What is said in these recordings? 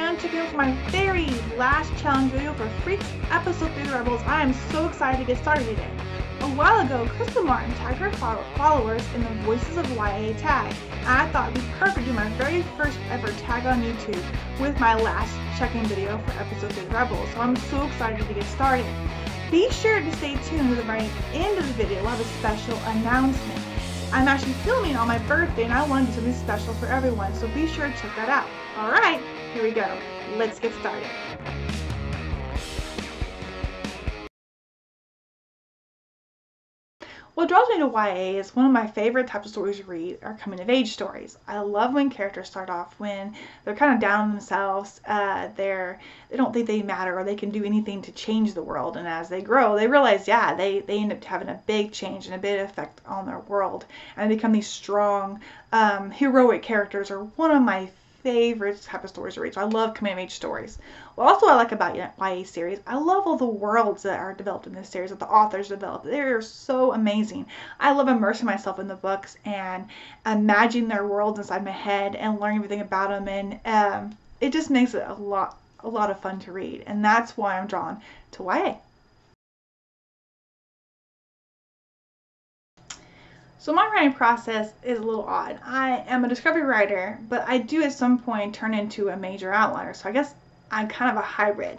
and checking out for my very last challenge video for Freaks episode 3 of the Rebels. I am so excited to get started today. A while ago, Kristen tagged her followers in the Voices of YA tag, and I thought it'd be perfect to do my very first ever tag on YouTube with my last check-in video for episode 3 of the Rebels. So I'm so excited to get started. Be sure to stay tuned to the very end of the video. We'll have a special announcement. I'm actually filming on my birthday and I want to do something special for everyone, so be sure to check that out. Alright, here we go. Let's get started. What draws me to YA is one of my favorite types of stories to read are coming-of-age stories. I love when characters start off when they're kind of down on themselves, they don't think they matter or they can do anything to change the world, and as they grow they realize, yeah, they end up having a big change and a big effect on their world, and they become these strong, heroic characters are one of my favorite type of stories to read. So I love coming-of-age stories. What also I like about YA series, I love all the worlds that are developed in this series, that the authors developed. They're so amazing. I love immersing myself in the books and imagining their worlds inside my head and learning everything about them, and it just makes it a lot of fun to read, and that's why I'm drawn to YA. So my writing process is a little odd. I am a discovery writer, but I do at some point turn into a major outliner. So I guess I'm kind of a hybrid.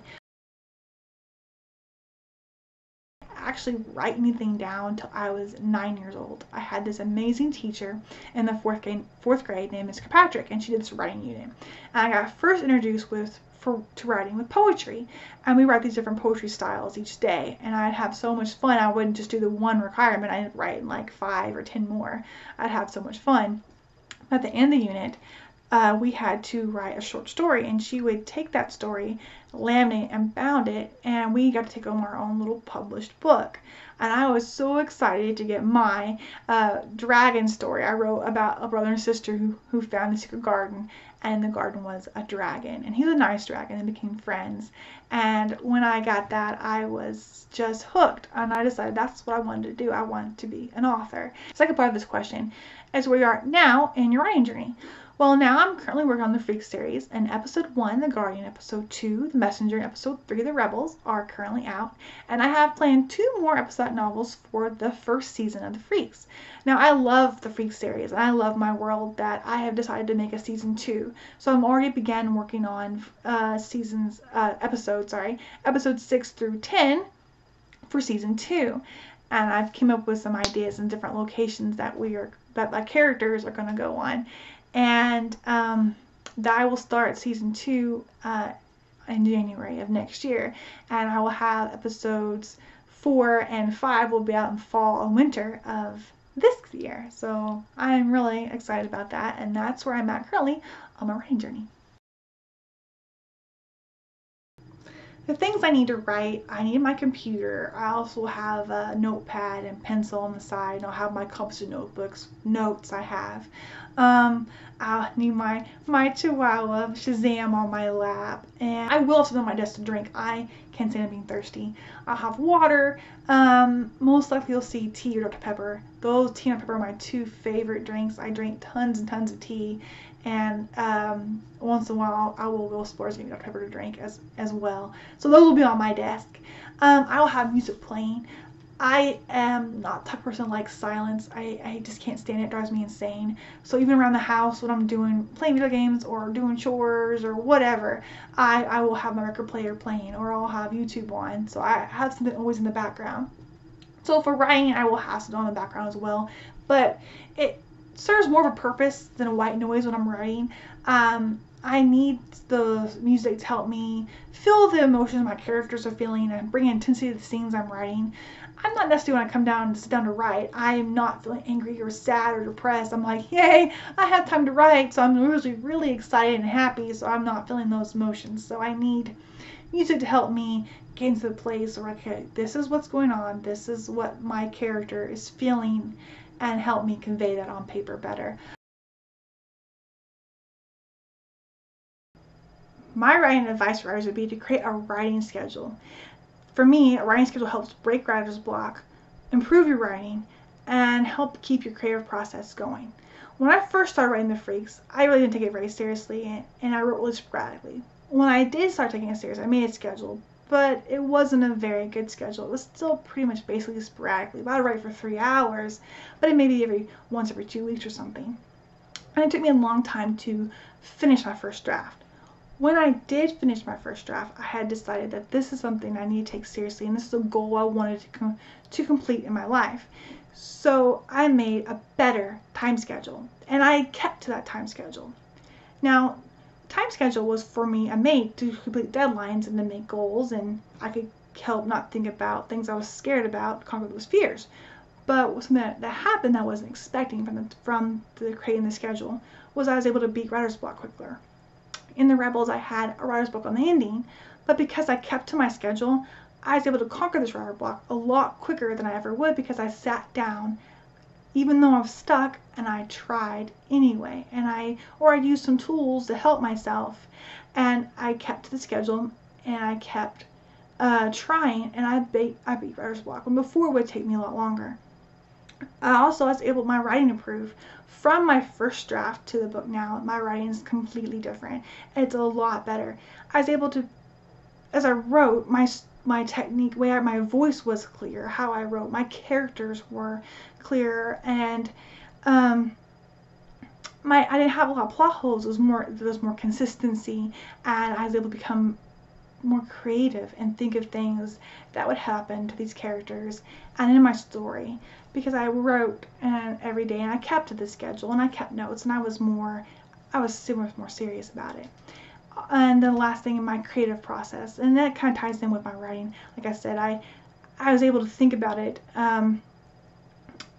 I actually write anything down until I was 9 years old. I had this amazing teacher in the fourth grade named Miss Kirkpatrick, and she did this writing unit. And I got first introduced to writing with poetry, and we write these different poetry styles each day, and I'd have so much fun. I wouldn't just do the one requirement, I'd write like 5 or 10 more. I'd have so much fun. At the end of the unit, we had to write a short story, and she would take that story, laminate and bound it, and we got to take home our own little published book. And I was so excited to get my dragon story. I wrote about a brother and sister who found the secret garden, and the garden was a dragon, and he was a nice dragon, and became friends. And when I got that, I was just hooked, and I decided that's what I wanted to do. I wanted to be an author. The second part of this question is where you are now in your writing journey. Well, now I'm currently working on the Freaks series, and episode 1, The Guardian, episode 2, The Messenger, and episode 3, The Rebels are currently out, and I have planned 2 more episodic novels for the first season of the Freaks. Now, I love the Freaks series, and I love my world that I have decided to make a season 2, so I'm already began working on episodes 6 through 10 for season 2, and I've come up with some ideas and different locations that my characters are going to go on. And that I will start season 2 in January of next year, and I will have episodes 4 and 5 will be out in fall and winter of this year. So I'm really excited about that, and that's where I'm at currently on my writing journey. The things I need to write, I need my computer. I also have a notepad and pencil on the side, and I'll have my composite notes I have. I'll need my chihuahua, Shazam, on my lap, and I will sit on my desk to drink. I can't stand being thirsty. I'll have water. Most likely you'll see tea or Dr. Pepper. Those tea and Dr. Pepper are my 2 favorite drinks. I drink tons and tons of tea, and once in a while I will go explore getting Dr. Pepper to drink as well. So those will be on my desk. I will have music playing. I am not the type of person that likes silence. I just can't stand it. It drives me insane. So even around the house when I'm playing video games or doing chores or whatever, I will have my record player playing, or I'll have YouTube on. So I have something always in the background. So for writing, I will have something on in the background as well. But it serves more of a purpose than a white noise when I'm writing. I need the music to help me feel the emotions my characters are feeling and bring intensity to the scenes I'm writing. I'm not necessarily, when I come down and sit down to write, I am not feeling angry or sad or depressed. I'm like, yay, I have time to write. So I'm usually really excited and happy, so I'm not feeling those emotions. So I need music to help me get into the place where, okay, this is what's going on. This is what my character is feeling, and help me convey that on paper better. My writing advice for writers would be to create a writing schedule. For me, a writing schedule helps break writer's block, improve your writing, and help keep your creative process going. When I first started writing The Freaks, I really didn't take it very seriously, and I wrote really sporadically. When I did start taking it seriously, I made a schedule, but it wasn't a very good schedule. It was still pretty much basically sporadically. I'd write for 3 hours, but it may be once every 2 weeks or something. And it took me a long time to finish my first draft. When I did finish my first draft, I had decided that this is something I need to take seriously, and this is a goal I wanted to complete in my life. So I made a better time schedule, and I kept to that time schedule. Now, time schedule was for me, I made to complete deadlines and to make goals, and I could help not think about things I was scared about, conquer those fears. But something that happened that I wasn't expecting from the creating the schedule was I was able to beat writer's block quicker. In the Rebels, I had a writer's block on the ending, but because I kept to my schedule, I was able to conquer this writer's block a lot quicker than I ever would because I sat down, even though I was stuck, and I tried anyway. I'd used some tools to help myself, and I kept to the schedule, and I kept trying, and I beat writer's block, when before it would take me a lot longer. Also, I was able, my writing improved. From my first draft to the book now, my writing is completely different. It's a lot better. I was able to, as I wrote, my technique, my voice was clear, how I wrote, my characters were clear, and I didn't have a lot of plot holes. There was more consistency, and I was able to become more creative and think of things that would happen to these characters and in my story, because I wrote every day, and I kept to the schedule, and I kept notes, and I was more serious about it. And the last thing in my creative process, and that kind of ties in with my writing, like I said, I was able to think about it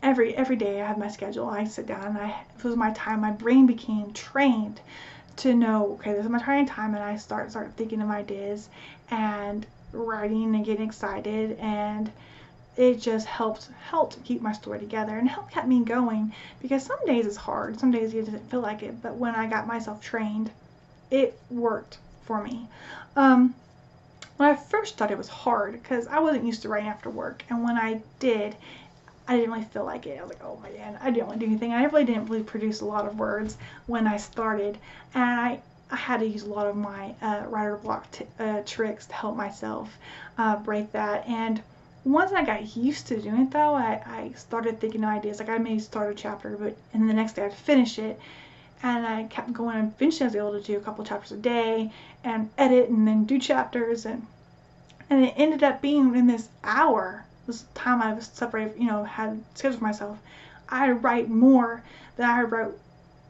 every day. I had my schedule. I sit down, and it was my time. My brain became trained to know, okay, this is my writing time, and I start thinking of ideas and writing and getting excited, and it just helped keep my story together and helped keep me going, because some days it's hard, some days you didn't feel like it, but when I got myself trained, it worked for me. When I first started, it was hard because I wasn't used to writing after work, and when I did, I didn't really feel like it. I was like, oh man, I didn't want to do anything. I really didn't produce a lot of words when I started, and I had to use a lot of my writer block tricks to help myself break that. And once I got used to doing it, though, I started thinking of ideas. Like, I may start a chapter, and then the next day I'd finish it, and I kept going, and eventually I was able to do a couple chapters a day and edit and then do chapters, and it ended up being in this hour, this time I was separated, had scheduled for myself, I write more than I wrote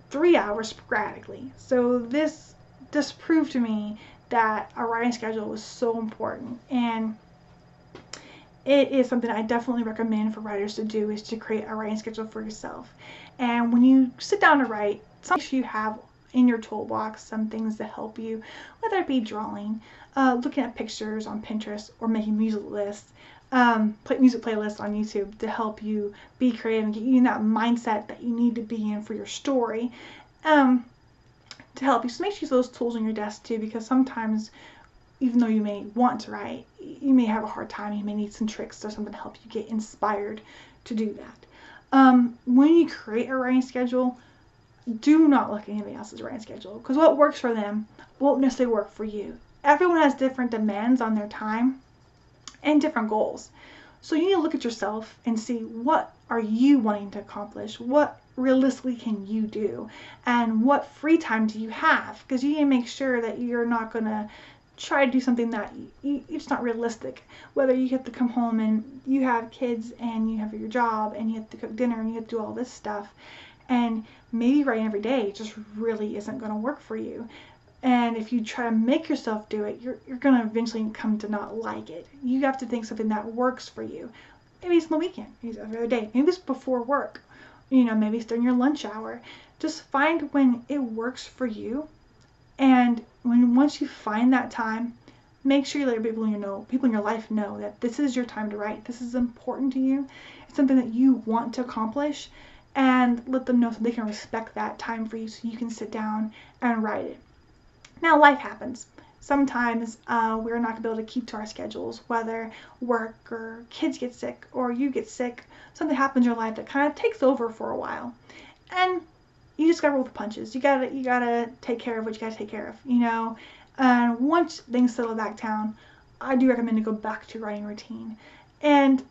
3 hours sporadically. So this just proved to me that a writing schedule was so important, and it is something I definitely recommend for writers to do, is to create a writing schedule for yourself. And when you sit down to write, make sure you have in your toolbox some things to help you, whether it be drawing, looking at pictures on Pinterest, or making music lists, music playlists on YouTube to help you be creative and get you in that mindset that you need to be in for your story, to help you. So make sure you use those tools on your desk too, because sometimes, even though you may want to write, you may have a hard time. You may need some tricks or something to help you get inspired to do that. When you create a writing schedule, do not look at anybody else's writing schedule, because what works for them won't necessarily work for you. Everyone has different demands on their time and different goals. So you need to look at yourself and see, what are you wanting to accomplish? What realistically can you do? And what free time do you have? Because you need to make sure that you're not going to try to do something that it's not realistic. Whether you have to come home and you have kids and you have your job and you have to cook dinner and you have to do all this stuff, and maybe writing every day just really isn't going to work for you. And if you try to make yourself do it, you're going to eventually come to not like it. You have to think something that works for you. Maybe it's on the weekend, maybe it's every other day, maybe it's before work, maybe it's during your lunch hour. Just find when it works for you, and once you find that time, make sure you let people in your life know that this is your time to write. This is important to you. It's something that you want to accomplish, and let them know so they can respect that time for you, so you can sit down and write it. Now, life happens. Sometimes we're not going to be able to keep to our schedules, whether work or kids get sick or you get sick. Something happens in your life that kind of takes over for a while. And you just gotta roll with the punches. You gotta take care of what you gotta take care of, you know. And once things settle back down, I do recommend to go back to your writing routine and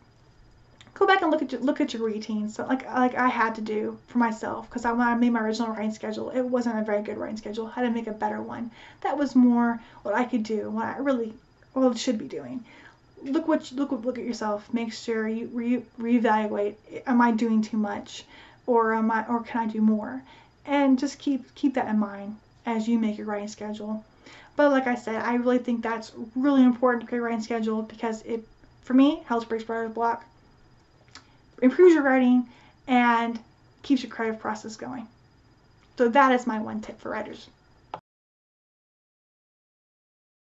go back and look at your routine. So like I had to do for myself, because when I made my original writing schedule, it wasn't a very good writing schedule. I had to make a better one that was more what I could do, what I really should be doing. Look at yourself. Make sure you reevaluate. Am I doing too much, or can I do more? And just keep that in mind as you make your writing schedule. But like I said, I really think that's really important to create a writing schedule, because it, for me, helps break writer's block, improves your writing, and keeps your creative process going. So that is my one tip for writers.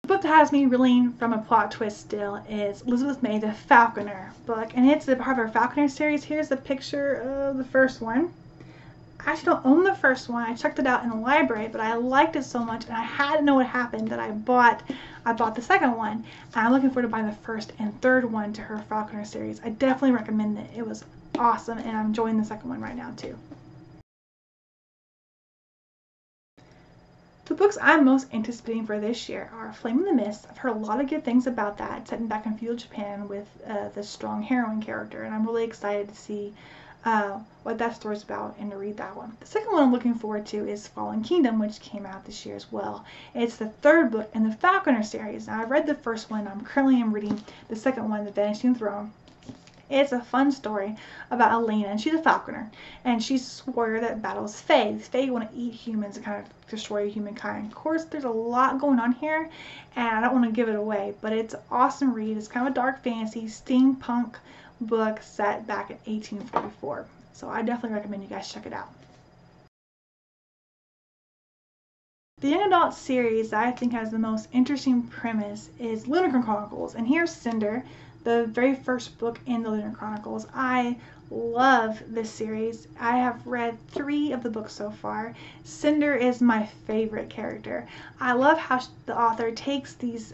The book that has me reeling from a plot twist still is Elizabeth May, The Falconer book, and it's a part of our Falconer series. Here's a picture of the first one. I actually don't own the first one. I checked it out in the library, but I liked it so much, and I had to know what happened, that I bought the second one. And I'm looking forward to buying the first and third one to her Falconer series. I definitely recommend it. It was awesome, and I'm enjoying the second one right now too. The books I'm most anticipating for this year are Flame in the Mist. I've heard a lot of good things about that. It's set back in feudal Japan with this strong heroine character, and I'm really excited to see what that story's about and to read that one. The second one I'm looking forward to is Fallen Kingdom, which came out this year as well. It's the third book in the Falconer series. Now, I've read the first one. I'm currently reading the second one, The Vanishing Throne. It's a fun story about Elena, and she's a falconer, and she's a warrior that battles Fae. The Fae want to eat humans and kind of destroy humankind. Of course, there's a lot going on here, and I don't want to give it away, but it's an awesome read. It's kind of a dark fantasy, steampunk book set back in 1844. So I definitely recommend you guys check it out. The young adult series that I think has the most interesting premise is Lunar Chronicles, and here's Cinder, the very first book in the Lunar Chronicles. I love this series. I have read 3 of the books so far. Cinder is my favorite character. I love how the author takes these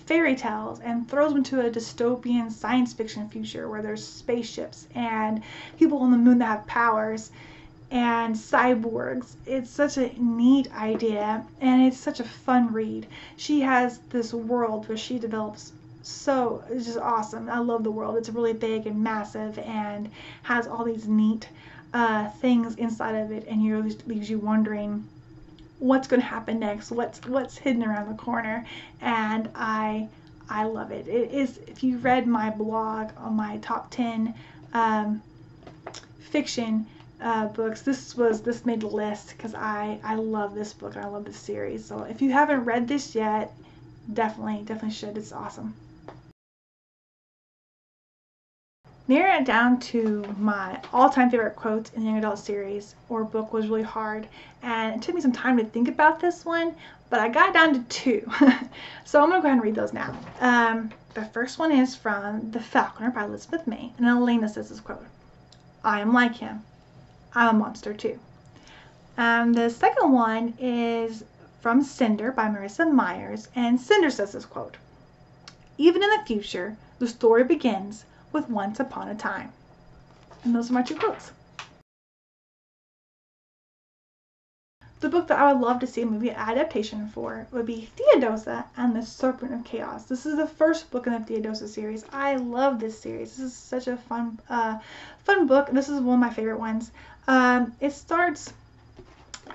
fairy tales and throws them into a dystopian science fiction future where there's spaceships and people on the moon that have powers and cyborgs. It's such a neat idea, and it's such a fun read. She has this world where she develops, so it's just awesome. I love the world. It's really big and massive and has all these neat things inside of it, and it leaves you wondering what's going to happen next, what's hidden around the corner. And I love it. It is, if you read my blog on my top 10 fiction books, this made the list because I love this book and I love this series. So if you haven't read this yet, definitely should. It's awesome. Narrowing it down to my all-time favorite quotes in the young adult series or book was really hard, and it took me some time to think about this one, but I got down to 2. So I'm going to go ahead and read those now. The first one is from The Falconer by Elizabeth May, and Elena says this quote: "I am like him. I'm a monster too." The second one is from Cinder by Marissa Myers, and Cinder says this quote: "Even in the future, the story begins with once upon a time." And those are my 2 quotes. The book that I would love to see a movie adaptation for would be Theodosia and the Serpent of Chaos. This is the first book in the Theodosia series. I love this series. This is such a fun book. This is one of my favorite ones.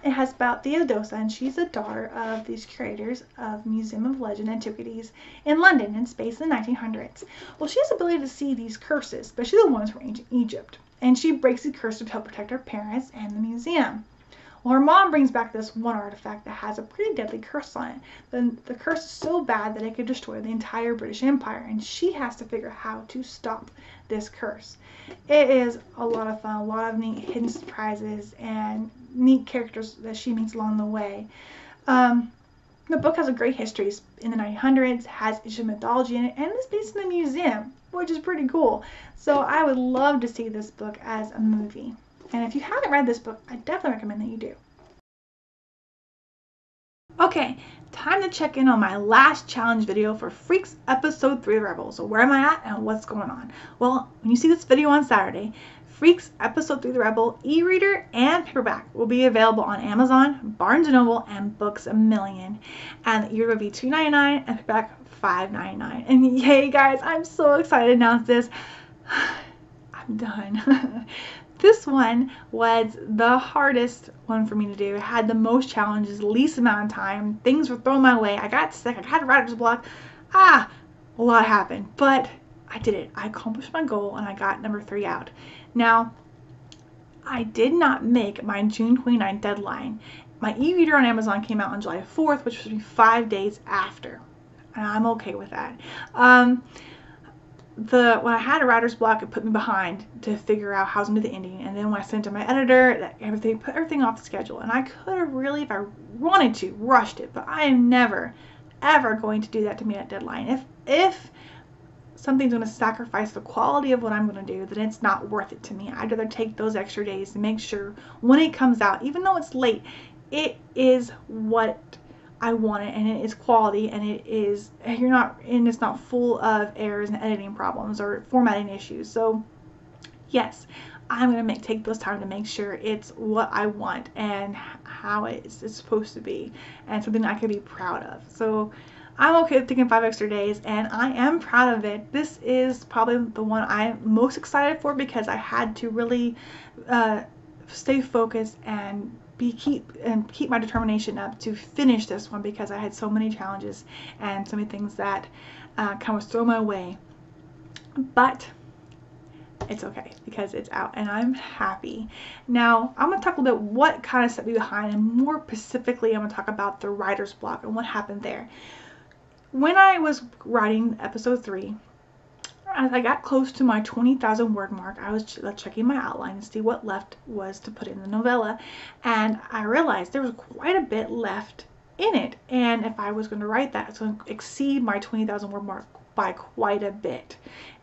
It has about Theodosia, and she's the daughter of these curators of Museum of Legend Antiquities in London in space in the 1900s. Well, she has the ability to see these curses, especially the ones from ancient Egypt, and she breaks the curse to help protect her parents and the museum. Well, her mom brings back this one artifact that has a pretty deadly curse on it. The curse is so bad that it could destroy the entire British Empire, and she has to figure out how to stop this curse. It is a lot of fun, a lot of neat hidden surprises, and neat characters that she meets along the way. The book has a great history. In the 1900s, has Egyptian mythology in it, and it's based in a museum, which is pretty cool. So I would love to see this book as a movie. And if you haven't read this book, I definitely recommend that you do. Okay, time to check in on my last challenge video for Freaks episode 3 of Rebels. So where am I at and what's going on? Well, when you see this video on Saturday, Freaks Episode 3 The Rebel e-reader and paperback will be available on Amazon, Barnes & Noble, and Books A Million. And the e-reader will be $2.99 and paperback $5.99. And yay, guys, I'm so excited to announce this. I'm done. This one was the hardest one for me to do. It had the most challenges, least amount of time. Things were thrown my way. I got sick. I had writer's block. A lot happened, but I did it. I accomplished my goal and I got number 3 out. Now, I did not make my June 29th deadline. My e-reader on Amazon came out on July 4th, which would be 5 days after. And I'm okay with that. When I had a writer's block, it put me behind to figure out how I was going to do the ending. And then when I sent it to my editor, put everything off the schedule. And I could have really, if I wanted to, rushed it. But I am never, ever going to do that to meet that deadline. If something's going to sacrifice the quality of what I'm going to do, then it's not worth it to me. I'd rather take those extra days to make sure when it comes out, even though it's late, it is what I want it, and it is quality, and it's not full of errors and editing problems or formatting issues. So yes, I'm going to take those time to make sure it's what I want and how it's supposed to be, and something I can be proud of. So I'm okay with taking 5 extra days, and I am proud of it. This is probably the one I'm most excited for because I had to really stay focused and keep my determination up to finish this one because I had so many challenges and so many things that kind of throw my way. But it's okay because it's out and I'm happy. Now I'm going to talk a little bit what kind of set me behind, and more specifically I'm going to talk about the writer's block and what happened there. When I was writing episode 3, as I got close to my 20,000 word mark, I was checking my outline to see what left was to put in the novella, and I realized there was quite a bit left in it, and if I was going to write that, it's going to exceed my 20,000 word mark by quite a bit,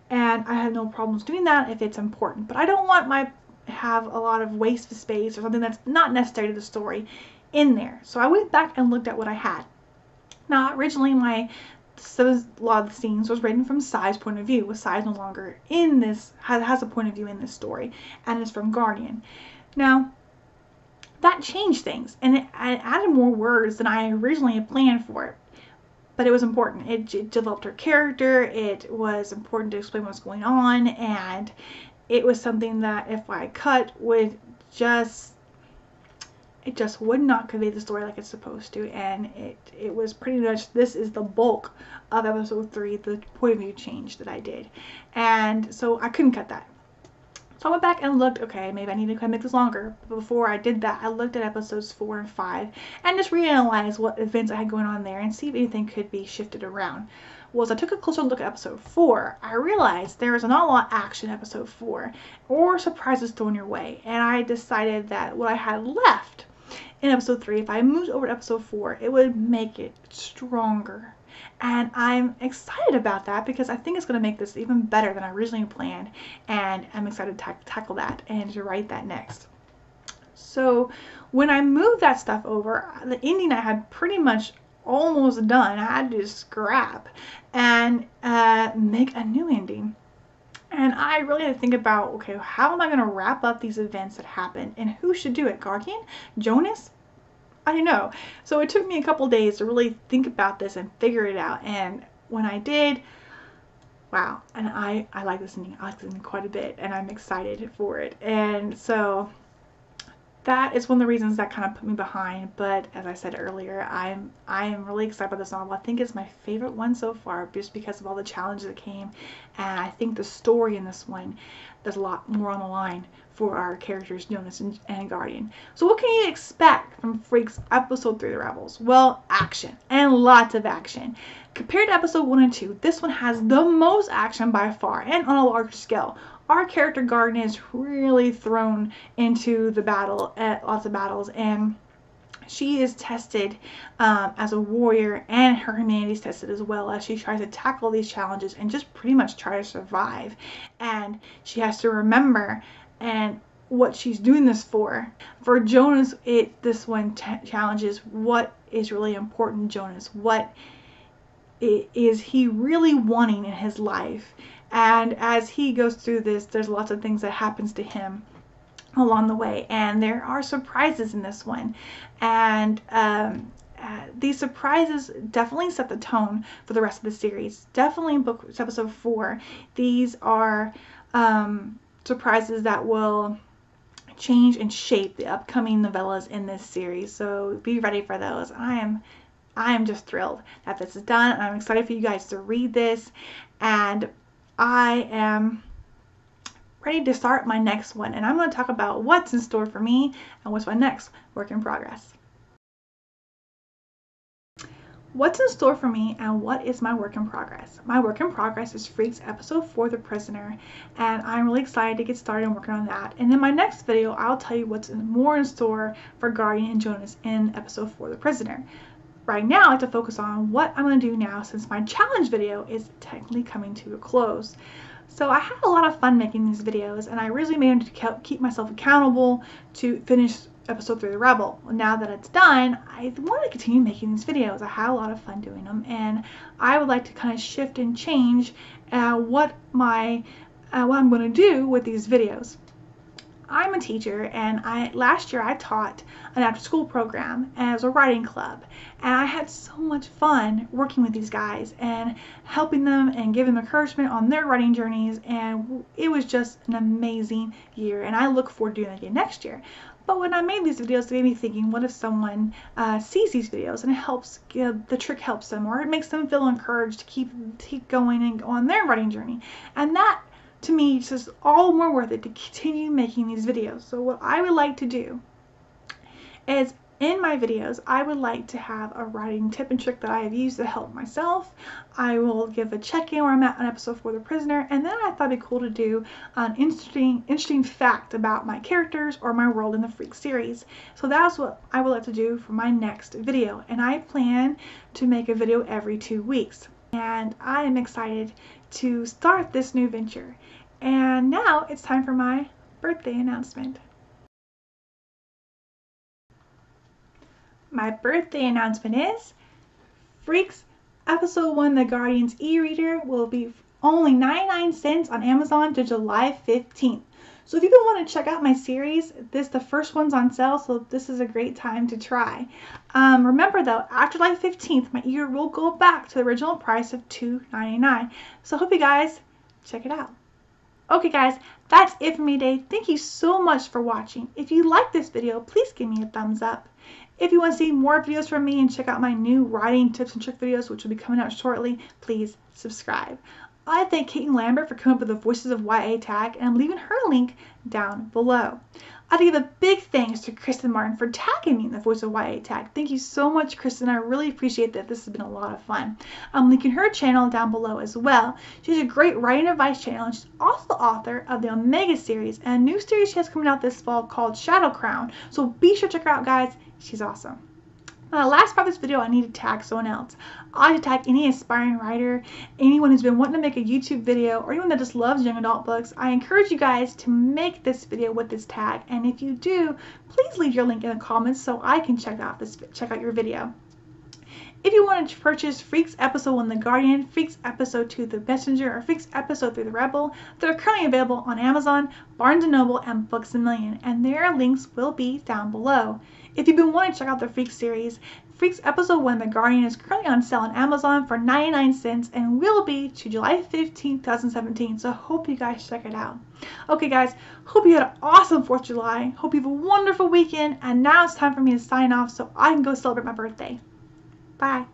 and I have no problems doing that if it's important, but I don't want have a lot of waste of space or something that's not necessary to the story in there. So I went back and looked at what I had. Now originally a lot of the scenes was written from Sai's point of view, with Sai no longer in this, has a point of view in this story, and is from Guardian. Now, that changed things, and it added more words than I originally had planned for it, but it was important. It developed her character, it was important to explain what's going on, and it was something that if I cut would it just would not convey the story like it's supposed to, and it was pretty much, this is the bulk of episode 3, the point of view change that I did, and so I couldn't cut that. So I went back and looked, okay, maybe I need to make this longer. But before I did that, I looked at episodes 4 and 5 and just reanalyzed what events I had going on there and see if anything could be shifted around. Well, as I took a closer look at episode 4, I realized there was not a lot of action in episode 4 or surprises thrown your way, and I decided that what I had left in episode 3, if I moved over to episode 4, it would make it stronger. And I'm excited about that because I think it's going to make this even better than I originally planned, and I'm excited to tackle that and to write that next. So when I moved that stuff over, the ending I had pretty much almost done. I had to scrap and make a new ending. And I really had to think about, okay, how am I going to wrap up these events that happened, and who should do it? Guardian? Jonas? I don't know. So it took me a couple days to really think about this and figure it out. And when I did, wow. And I like this ending. I like this ending quite a bit, and I'm excited for it. And so that is one of the reasons that kind of put me behind. But as I said earlier, I am really excited about this novel. I think it's my favorite one so far, just because of all the challenges that came. And I think the story in this one, there's a lot more on the line for our characters, Jonas and Guardian. So what can you expect from Freaks episode 3, The Rebels? Well, action, and lots of action. Compared to episode 1 and 2, this one has the most action by far, and on a larger scale. Our character Guardian is really thrown into the battle, lots of battles, and she is tested as a warrior, and her humanity is tested as well, as she tries to tackle these challenges and just pretty much try to survive. And she has to remember and what she's doing this for. For Jonas, this one challenges what is really important to Jonas, what is he really wanting in his life? And as he goes through this, there's lots of things that happens to him along the way, and there are surprises in this one, and these surprises definitely set the tone for the rest of the series. Definitely in book episode 4, these are surprises that will change and shape the upcoming novellas in this series, so be ready for those. I am just thrilled that this is done. I'm excited for you guys to read this, and I am ready to start my next one, and I'm going to talk about what's in store for me and what's my next work in progress. What's in store for me and what is my work in progress? My work in progress is Freaks episode 4, The Prisoner, and I'm really excited to get started working on that. And in my next video, I'll tell you what's more in store for Guardian and Jonas in episode 4, The Prisoner. Right now, I like to focus on what I'm going to do now since my challenge video is technically coming to a close. So I had a lot of fun making these videos, and I really made them to keep myself accountable to finish episode 3 of The Rebel. Now that it's done, I want to continue making these videos. I had a lot of fun doing them, and I would like to kind of shift and change what I'm going to do with these videos. I'm a teacher, and last year I taught an after-school program as a writing club, and I had so much fun working with these guys and helping them and giving them encouragement on their writing journeys, and it was just an amazing year, and I look forward to doing that again next year. But when I made these videos, it made me thinking, what if someone sees these videos and it helps, the trick helps them, or it makes them feel encouraged to keep going and go on their writing journey, and that to me it's just all more worth it to continue making these videos. So what I would like to do is, in my videos, I would like to have a writing tip and trick that I have used to help myself. I will give a check-in where I'm at on episode 4, The Prisoner, and then I thought it'd be cool to do an interesting fact about my characters or my world in the Freak series. So that's what I would like to do for my next video, and I plan to make a video every 2 weeks. And I am excited to start this new venture. And now it's time for my birthday announcement. My birthday announcement is Freaks episode 1, The Guardian's e-reader, will be only 99 cents on Amazon to July 15th. So if you've been wanting to check out my series, the first one's on sale, so this is a great time to try. Remember though, after July 15th, my e-reader will go back to the original price of $2.99. So I hope you guys check it out. Okay guys, that's it for me today. Thank you so much for watching. If you like this video, please give me a thumbs up. If you want to see more videos from me and check out my new writing tips and trick videos, which will be coming out shortly, please subscribe. I thank Kate and Lambert for coming up with the Voices of YA tag, and I'm leaving her link down below. I'd give a big thanks to Kristen Martin for tagging me in the Voice of YA tag. Thank you so much, Kristen. I really appreciate that. This has been a lot of fun. I'm linking her channel down below as well. She has a great writing advice channel, and she's also the author of the Omega series and a new series she has coming out this fall called Shadow Crown. So be sure to check her out, guys. She's awesome. Last part of this video, I need to tag someone else. I like to tag any aspiring writer, anyone who's been wanting to make a YouTube video, or anyone that just loves young adult books. I encourage you guys to make this video with this tag, and if you do, please leave your link in the comments so I can check out your video. If you want to purchase Freaks episode 1, The Guardian, Freaks episode 2, The Messenger, or Freaks episode 3, The Rebel, they're currently available on Amazon, Barnes & Noble, and Books A Million, and their links will be down below. If you've been wanting to check out the Freaks series, Freaks episode 1, The Guardian is currently on sale on Amazon for 99 cents and will be to July 15, 2017, so hope you guys check it out. Okay guys, hope you had an awesome 4th of July, hope you have a wonderful weekend, and now it's time for me to sign off so I can go celebrate my birthday. Bye.